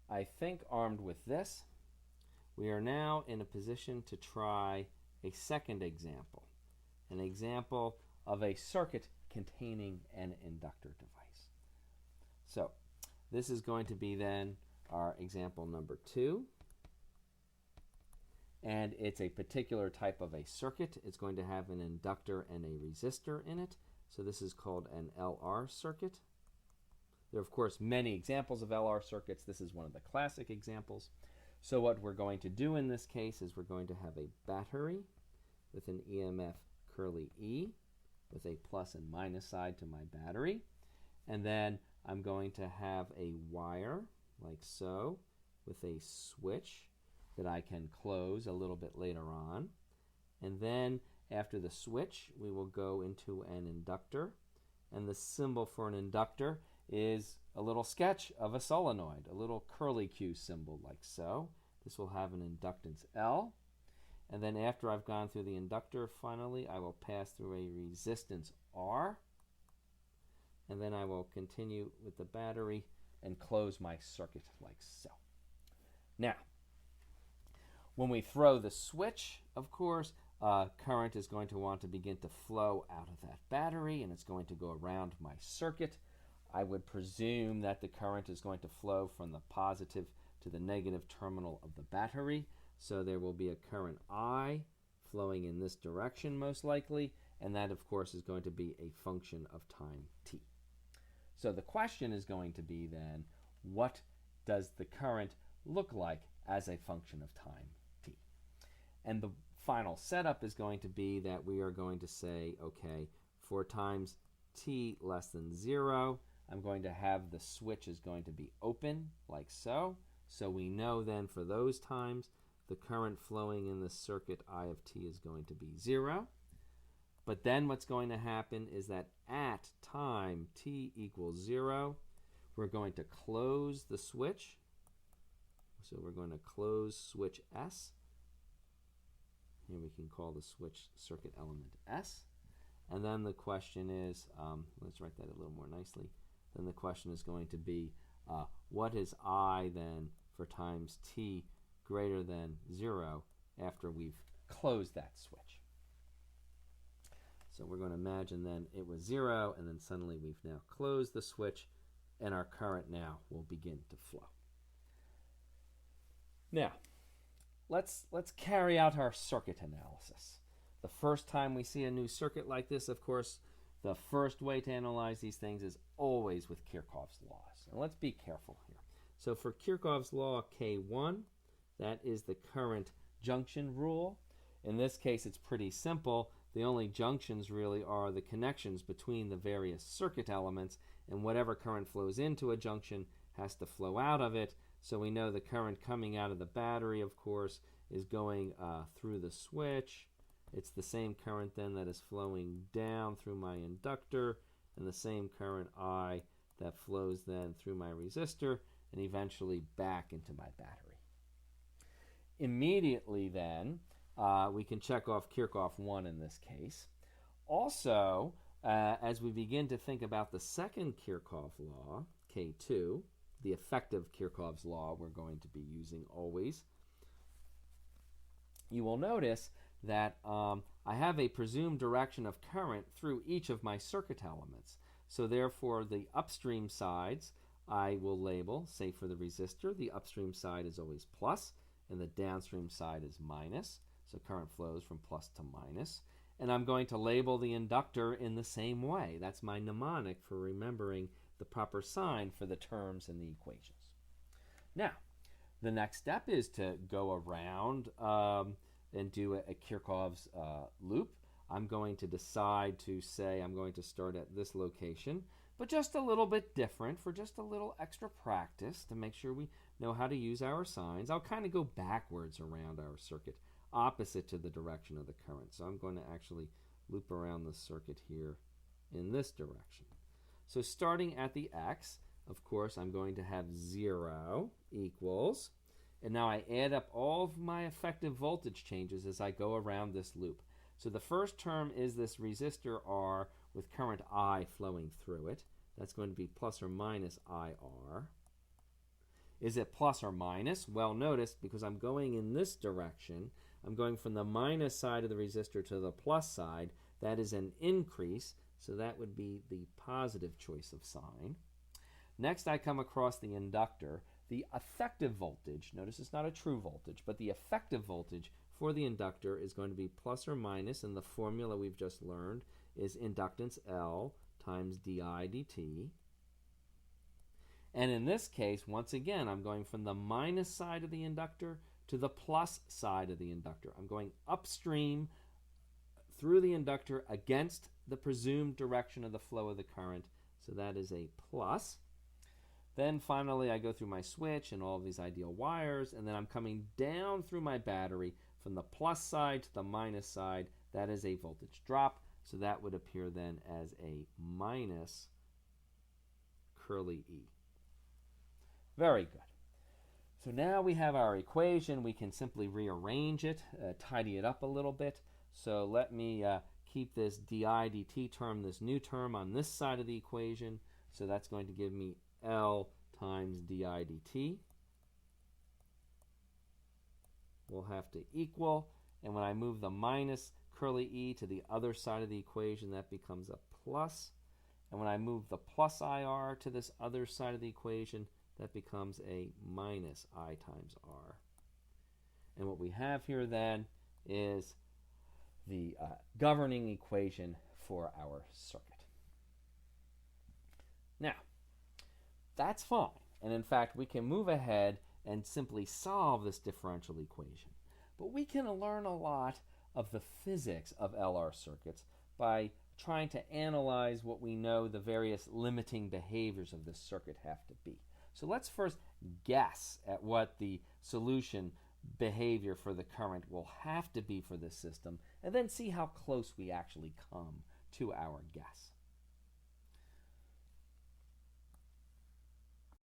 I think armed with this, we are now in a position to try a second example, an example of a circuit containing an inductor device. So this is going to be then our example number 2. And it's a particular type of a circuit. It's going to have an inductor and a resistor in it. So this is called an LR circuit. There are, of course, many examples of LR circuits. This is one of the classic examples. So what we're going to do in this case is we're going to have a battery with an EMF curly E with a plus and minus side to my battery. And then I'm going to have a wire like so with a switch that I can close a little bit later on. And then after the switch, we will go into an inductor. And the symbol for an inductor is a little sketch of a solenoid, a little curly Q symbol like so. This will have an inductance L. And then after I've gone through the inductor, finally, I will pass through a resistance R. And then I will continue with the battery and close my circuit like so. Now, when we throw the switch, of course, current is going to want to begin to flow out of that battery, and it's going to go around my circuit. I would presume that the current is going to flow from the positive to the negative terminal of the battery. So there will be a current I flowing in this direction most likely, and that, of course, is going to be a function of time t. So the question is going to be then, what does the current look like as a function of time t? And the final setup is going to be that we are going to say, okay, for times t less than 0, I'm going to have the switch is going to be open like so. So we know then for those times the current flowing in the circuit I of t is going to be 0. But then what's going to happen is that at time t equals 0, we're going to close the switch. So we're going to close switch S. Here we can call the switch circuit element S. And then the question is, let's write that a little more nicely. Then the question is going to be, what is I then for times t greater than 0 after we've closed that switch? So we're going to imagine then it was 0, and then suddenly we've now closed the switch, and our current now will begin to flow. Now, let's carry out our circuit analysis. The first time we see a new circuit like this, of course, the first way to analyze these things is always with Kirchhoff's laws. And let's be careful here. So for Kirchhoff's law K1, that is the current junction rule. In this case, it's pretty simple. The only junctions really are the connections between the various circuit elements, and whatever current flows into a junction has to flow out of it. So we know the current coming out of the battery, of course, is going through the switch. It's the same current then that is flowing down through my inductor, and the same current I that flows then through my resistor and eventually back into my battery. Immediately then, we can check off Kirchhoff 1 in this case. Also, as we begin to think about the second Kirchhoff law, K2, the effective Kirchhoff's law we're going to be using always, you will notice that I have a presumed direction of current through each of my circuit elements. So therefore, the upstream sides I will label, say for the resistor, the upstream side is always plus, and the downstream side is minus. So current flows from plus to minus. And I'm going to label the inductor in the same way. That's my mnemonic for remembering the proper sign for the terms in the equations. Now, the next step is to go around and do a Kirchhoff's loop. I'm going to decide to say I'm going to start at this location, but just a little bit different for just a little extra practice to make sure we know how to use our signs. I'll kind of go backwards around our circuit, opposite to the direction of the current. So I'm going to actually loop around the circuit here in this direction. So starting at the X, of course, I'm going to have 0 equals, and now I add up all of my effective voltage changes as I go around this loop. So the first term is this resistor R with current I flowing through it. That's going to be plus or minus IR. Is it plus or minus? Well, notice, because I'm going in this direction, I'm going from the minus side of the resistor to the plus side. That is an increase, so that would be the positive choice of sign. Next, I come across the inductor. The effective voltage, notice it's not a true voltage, but the effective voltage for the inductor is going to be plus or minus, and the formula we've just learned is inductance L times di dt. And in this case, once again, I'm going from the minus side of the inductor to the plus side of the inductor. I'm going upstream through the inductor against the presumed direction of the flow of the current, so that is a plus. Then finally, I go through my switch and all of these ideal wires, and then I'm coming down through my battery from the plus side to the minus side. That is a voltage drop, so that would appear then as a minus curly E. Very good. So now we have our equation. We can simply rearrange it, tidy it up a little bit. So let me keep this di dt term, this new term, on this side of the equation. So that's going to give me L times di dt. We'll have to equal, and when I move the minus curly E to the other side of the equation, that becomes a plus. And when I move the plus IR to this other side of the equation, that becomes a minus I times R. And what we have here then is the governing equation for our circuit. Now, that's fine. And in fact, we can move ahead and simply solve this differential equation. But we can learn a lot of the physics of LR circuits by trying to analyze what we know the various limiting behaviors of this circuit have to be. So let's first guess at what the solution behavior for the current will have to be for this system, and then see how close we actually come to our guess.